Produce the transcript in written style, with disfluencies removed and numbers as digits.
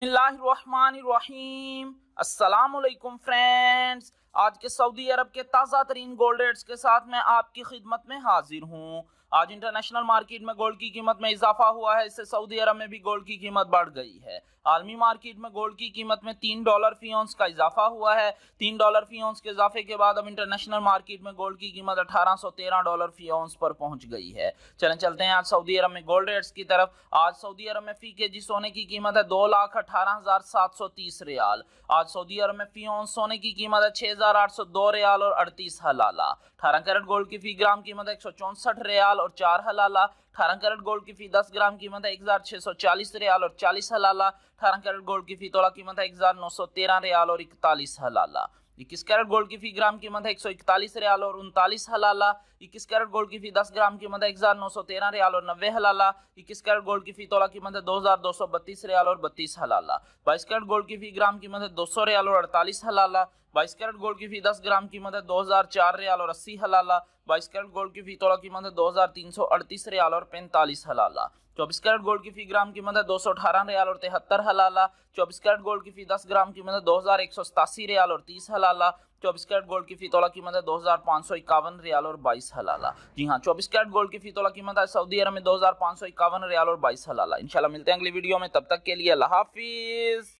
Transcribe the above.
बिस्मिल्लाहिर्रहमानिर्रहीम। अस्सलामुअलैकुम फ्रेंड्स, आज के सऊदी अरब के ताज़ा तरीन गोल्ड रेट्स के साथ मैं आपकी खिदमत में हाजिर हूँ। आज इंटरनेशनल मार्केट में गोल्ड की कीमत में इजाफा हुआ है, इससे सऊदी अरब में भी गोल्ड की कीमत बढ़ गई है। आलमी मार्केट में गोल्ड की कीमत में $3 फी औंस का इजाफा हुआ है। $3 फी औंस के इजाफे के बाद अब इंटरनेशनल मार्केट में गोल्ड की कीमत $1813 फी औंस पर पहुंच गई है। चलते हैं आज सऊदी अरब में गोल्ड रेट्स की तरफ। आज सऊदी अरब में फी केजी सोने की कीमत है 2,18,730 रियाल। आज सऊदी अरब में फी औंस सोने की कीमत है 6,802 रियाल और 38 हलाला। 18 कैरेट गोल्ड की फी ग्राम कीमत है 164 रियाल और 4 हलाला। 18 कैरेट गोल्ड की फी 10 ग्राम कीमत है 1,640 रियाल और 40 हलाला। 18 कैरेट गोल्ड की फी तोला कीमत है 1,913 रियाल और 41 हलाला। 21 कैरेट गोल्ड की फी ग्राम कीमत है 141 रियाल और 39 हलाला। 21 कैरेट गोल्ड की फी 10 ग्राम कीमत है 1,913 रियाल और 90 हलाला। 21 कैरेट गोल्ड की फी तोला कीमत है 2,232 रियाल और 32 हलाला। 22 कैरेट गोल्ड की फी ग्राम कीमत है 200 रियाल और 48 हलाला। 22 कैरेट गोल्ड की फी 10 ग्राम कीमत है 2,004 रियाल और 80 हलाला। 22 कैरेट गोल्ड की फी तोला कीमत है 2,338 रियाल और 45 हलाला। 24 कैरेट गोल्ड की फी ग्राम कीमत है 218 रियाल और 73 हलाला। 24 कैरेट गोल्ड की फी 10 ग्राम कीमत है 2,187 रियाल और 30 हलाला। 24 कैरेट गोल्ड की फी तोला कीमत है 2,551 रियाल और 22 हलाला। जी हाँ, 24 कैरेट गोल्ड की फी तोला कीमत है सऊदी अरब में 2,551 रियाल और 22 हलाला। इंशाल्लाह मिलते हैं अगली वीडियो में, तब तक के लिए अल्लाह हाफिज।